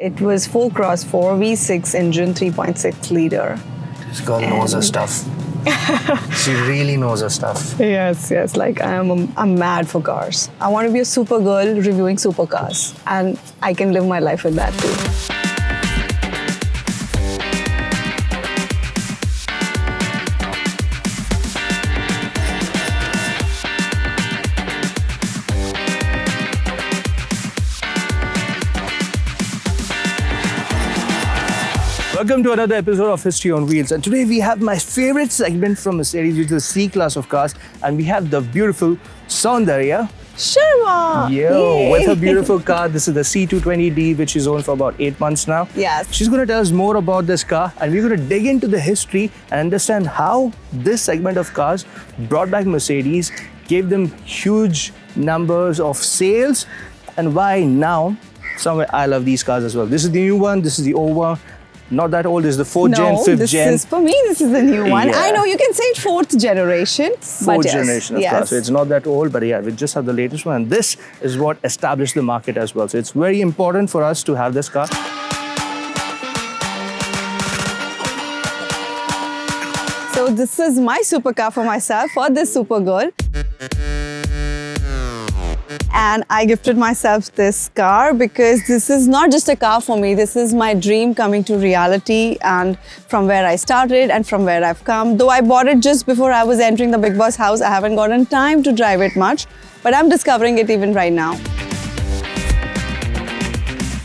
It was 4x4 V6 engine, 3.6 liter. This girl knows her stuff. She really knows her stuff. Yes. Like I'm mad for cars. I want to be a super girl reviewing supercars, and I can live my life with that too. Welcome to another episode of History on Wheels, and today we have my favorite segment from Mercedes, which is the C-Class of cars, and we have the beautiful Soundarya Sharma! Yo, with her beautiful car. This is the C220D, which she's owned for about 8 months now. Yes. She's going to tell us more about this car, and we're going to dig into the history and understand how this segment of cars brought back Mercedes, gave them huge numbers of sales, and why now, somewhere I love these cars as well. This is the new one, this is the old one. Not that old, is the 4th gen, 5th gen. For me, this is the new one. Yeah. I know you can say it 4th generation. Fourth generation of cars. So it's not that old, but yeah, we just have the latest one. And this is what established the market as well. So it's very important for us to have this car. So this is my supercar for myself, for this super girl. And I gifted myself this car because this is not just a car for me. This is my dream coming to reality, and from where I started and from where I've come. Though I bought it just before I was entering the Bigg Boss house, I haven't gotten time to drive it much, but I'm discovering it even right now.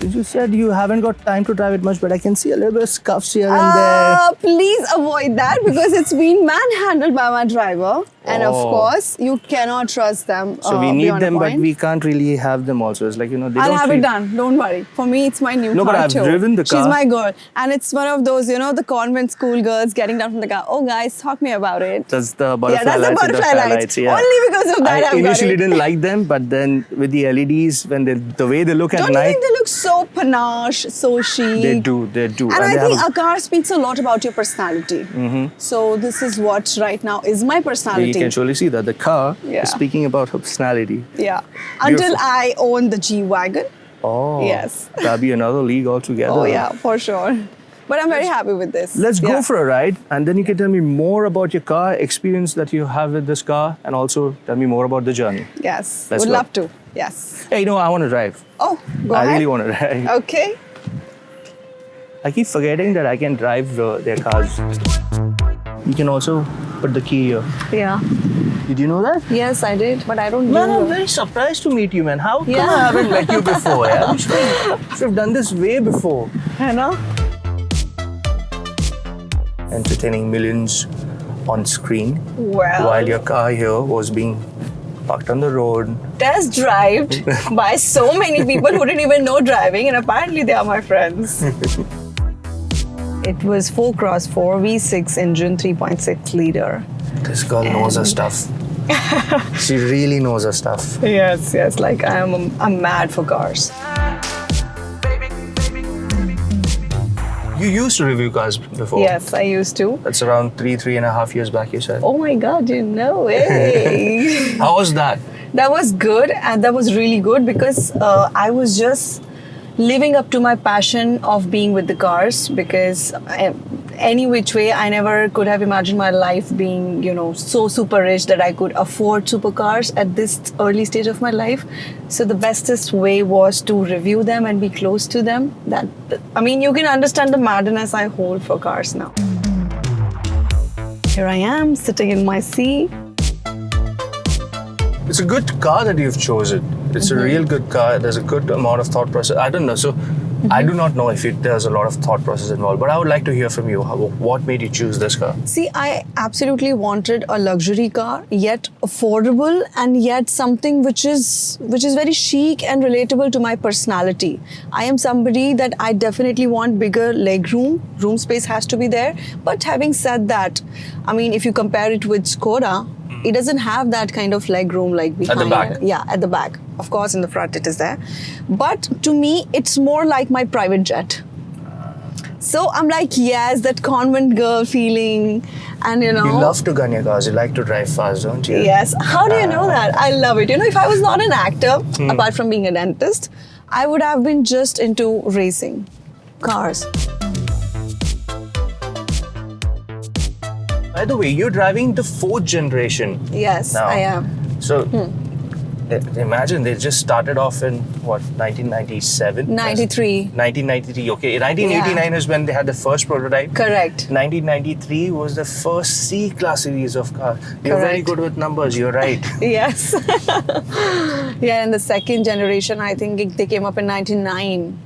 You said you haven't got time to drive it much, but I can see a little bit of scuffs here and there. Please avoid that because it's been manhandled by my driver. And of course, you cannot trust them. So we need them, but we can't really have them also. It's like, you know, they I'll don't have it done. Don't worry. For me, it's my new car. No, but I've too. driven the car. She's my girl. And it's one of those, you know, the convent school girls getting down from the car. Oh, guys, talk me about it. That's the butterfly that's lights. the butterfly lights. Yeah. Only because of that I initially didn't like them, but then with the LEDs, when the way they look at Don't night. you think they look so panache, so chic? They do. And I think a car speaks a lot about your personality. So this is what right now is my personality. You can surely see that the car Yeah. is speaking about her personality. Yeah. Beautiful. Until I own the G-Wagon. Oh. Yes. That'll be another league altogether. Oh yeah, for sure. But I'm very happy with this. Let's go for a ride, and then you can tell me more about your car, experience that you have with this car, and also tell me more about the journey. Yes. Let's Would go. love to. Yes. Hey, you know, I want to drive. Oh, go I ahead. really want to drive. Okay. I keep forgetting that I can drive their cars. You can also put the key here. Yeah. Did you know that? Yes, I did, but I don't Man, know. I'm very surprised to meet you, man. How come Yeah. I haven't met you before? Yeah? We should have done this way before. I know. Entertaining millions on screen Well, while your car here was being parked on the road. test drived by so many people who didn't even know driving, and apparently they are my friends. It was 4x4 V6 engine, 3.6 liter. This girl knows her stuff. She really knows her stuff. Yes. Like I'm mad for cars. You used to review cars before. Yes, I used to. That's around 3.5 years back, you said. Oh my God, you know it. How was that? That was good, and that was really good because I was just living up to my passion of being with the cars, because any which way I never could have imagined my life being, you know, so super rich that I could afford supercars at this early stage of my life. So the bestest way was to review them and be close to them. You can understand the madness I hold for cars now. Here I am sitting in my C. It's a good car that you've chosen. It's a real good car. There's a good amount of thought process. I don't know. So I do not know if there's a lot of thought process involved, but I would like to hear from you. What made you choose this car? See, I absolutely wanted a luxury car, yet affordable, and yet something which is very chic and relatable to my personality. I am somebody that I definitely want bigger leg room. Room space has to be there. But having said that, I mean, if you compare it with Skoda, it doesn't have that kind of leg room like behind. At the back? Yeah, at the back. Of course, in the front it is there. But to me, it's more like my private jet. So I'm like, yes, that convent girl feeling, and you know. You love to gun your cars. You like to drive fast, don't you? Yes. How do you know that? I love it. You know, if I was not an actor, apart from being a dentist, I would have been just into racing cars. By the way, you're driving the 4th generation. Yes, now. I am. So imagine they just started off in what, 1997? 93. 1993. Okay, 1989 is when they had the first prototype. Correct. 1993 was the first C-Class series of cars. You're very good with numbers. You're right. Yes. Yeah, and the second generation, I think they came up in 99.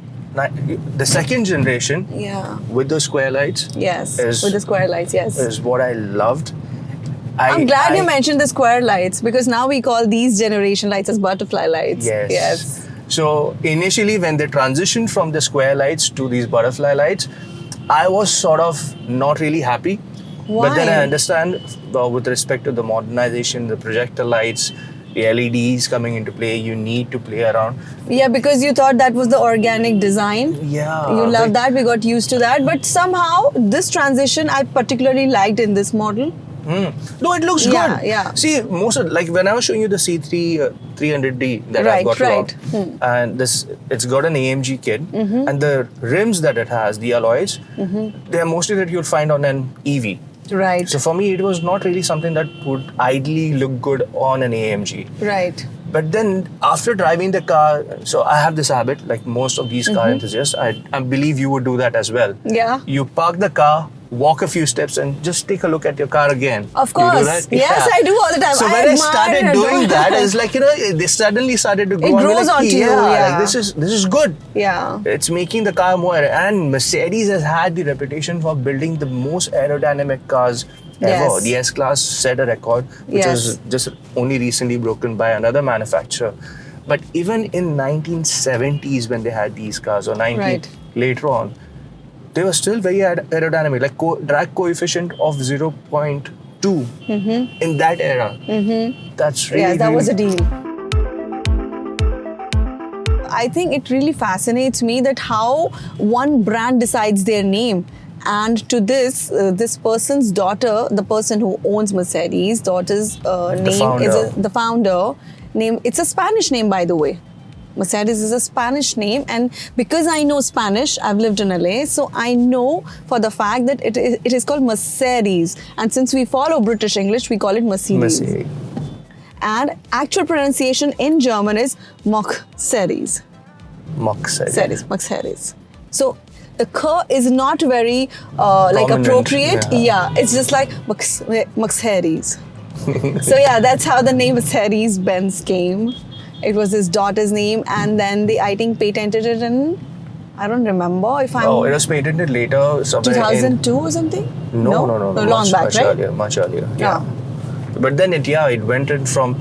The second generation, Yeah. with the square lights, Yes. With the square lights, yes. is what I loved. I'm glad you mentioned the square lights because now we call these generation lights as butterfly lights. Yes. So initially, when they transitioned from the square lights to these butterfly lights, I was sort of not really happy. Why? But then I understand with respect to the modernization, the projector lights, the LEDs coming into play, you need to play around. Yeah, because you thought that was the organic design. Yeah. You love that. We got used to that. But somehow, this transition I particularly liked in this model. No, it looks Yeah, good. yeah. See, most of like when I was showing you the C3 300D that I've got Right. and it's got an AMG kit, and the rims that it has, the alloys, they are mostly that you'll find on an EV. Right. So for me, it was not really something that would ideally look good on an AMG. Right. But then after driving the car, so I have this habit, like most of these car enthusiasts, I believe you would do that as well. Yeah. You park the car, walk a few steps and just take a look at your car again. Of You do course. that? Yes, I do all the time. So I when I admire started and doing adore. that, it's like, they suddenly started to go It on. grows Like, onto you, like yeah. this is good. Yeah. It's making the car more, and Mercedes has had the reputation for building the most aerodynamic cars ever. Yes. The S-Class set a record, which was just only recently broken by another manufacturer. But even in 1970s when they had these cars, or 90 later on, they were still very aerodynamic, like drag coefficient of 0.2 in that era. That's really, Yeah, that was a really deal. I think it really fascinates me that how one brand decides their name. And to this person's daughter, the person who owns Mercedes, daughter's name is the founder name. It's a Spanish name, by the way. Mercedes is a Spanish name, and because I know Spanish, I've lived in LA, so I know for the fact that it is called Mercedes. And since we follow British English, we call it Mercedes. And actual pronunciation in German is Mercedes. Mercedes. So the K is not very like appropriate. Yeah, it's just like Mercedes. So yeah, that's how the name Mercedes-Benz came. It was his daughter's name, and then they, I think, patented it in, I don't remember if I'm... Oh, it was patented later, somewhere 2002 or something? No. Long back, right? Much earlier. Yeah. But then it went in from...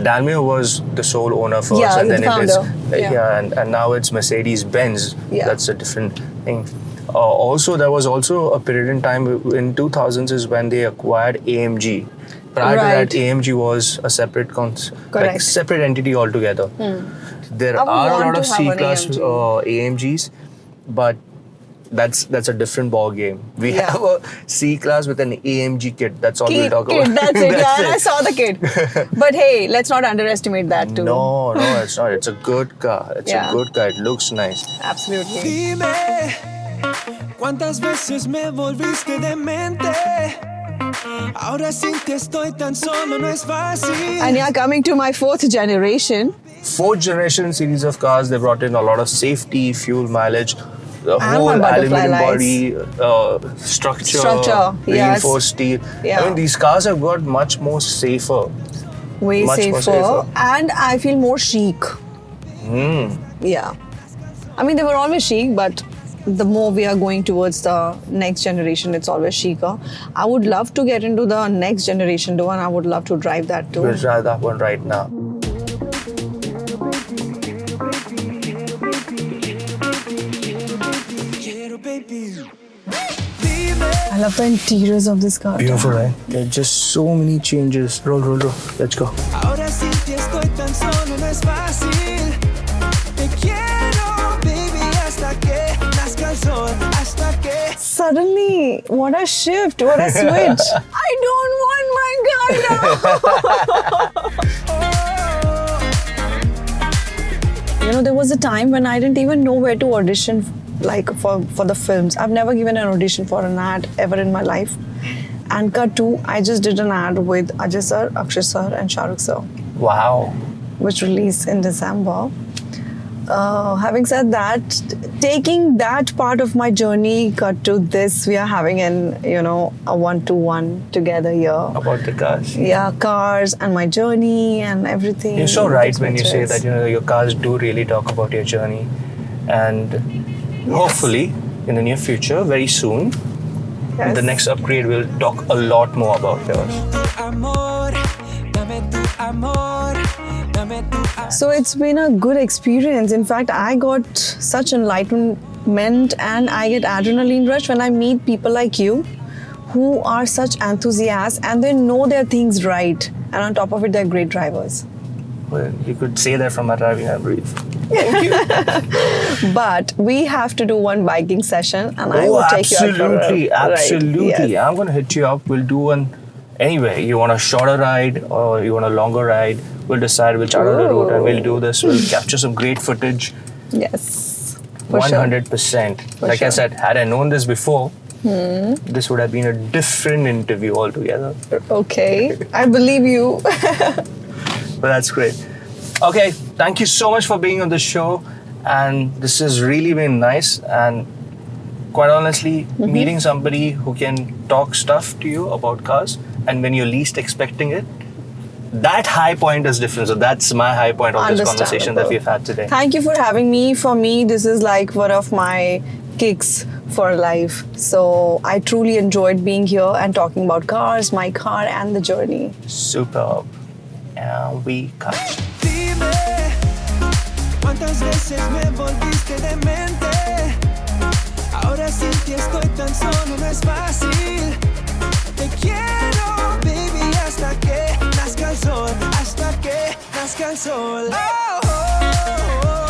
Daimler was the sole owner first, and then it is... and now it's Mercedes-Benz. Yeah. That's a different thing. Also, there was also a period in time in 2000s is when they acquired AMG. Prior to that, AMG was a separate separate entity altogether. There are a lot of C-Class AMGs, but that's a different ball game. We have a C-Class with an AMG kit. That's all we'll talk about. That's it. And I saw the kit. But hey, let's not underestimate that too. No, it's not. It's a good car. It's a good car. It looks nice. Absolutely. Dime, ¿cuántas veces me volviste demente? Ahora sin que estoy tan solo no es fácil. And yeah, coming to my 4th generation. 4th generation series of cars, they brought in a lot of safety, fuel mileage, the whole butterfly aluminum body, structure, reinforced steel. Yeah. I mean, these cars have got much more safer. Way Much more safer. And I feel more chic. Yeah. I mean, they were always chic, but the more we are going towards the next generation, it's always chicer. I would love to get into the next generation though, and I would love to drive that too. We'll drive that one right now. I love the interiors of this car. Beautiful, right? There are just so many changes. Roll. Let's go. Ahora sin que estoy tan solo no es fácil. Te quiero, baby, hasta que nazca el sol, hasta que. Suddenly, what a shift, what a switch. I don't want my car now. there was a time when I didn't even know where to audition, like for the films. I've never given an audition for an ad ever in my life. And cut to, I just did an ad with Ajay sir, Akshay sir, and Shahrukh sir, Wow. which released in December. Having said that, taking that part of my journey, cut to this, we are having a one-to-one together here. About the cars. Yeah, cars and my journey and everything. You're so right when you say Experiences. that your cars do really talk about your journey, and hopefully in the near future, very soon, Yes. the next upgrade will talk a lot more about yours. Amor, dame tu amor, dame tu amor. So it's been a good experience. In fact, I got such enlightenment and I get adrenaline rush when I meet people like you who are such enthusiasts and they know their things right. And on top of it, they're great drivers. Well, you could say that from my driving I breathe. Thank you. But we have to do one biking session and I will take you out for a absolutely, ride. absolutely. Yes. I'm going to hit you up. We'll do one anyway. You want a shorter ride or you want a longer ride? We'll decide. We'll chart out the route and we'll do this. We'll capture some great footage. Yes. For sure. 100%. Like I sure. said, had I known this before, this would have been a different interview altogether. Okay. I believe you. But that's great. Okay, thank you so much for being on the show. And this has really been nice. And quite honestly, meeting somebody who can talk stuff to you about cars and when you're least expecting it, that high point is different. So that's my high point of this conversation that we've had today. Thank you for having me. For me, this is like one of my kicks for life. So I truly enjoyed being here and talking about cars, my car, and the journey. Superb. And we cut. Dime, ¿cuántas veces me volviste demente? Ahora sin ti estoy tan solo, no es fácil. Te quiero, baby, hasta que nazca el sol, hasta que nazca el sol. Oh, oh, oh.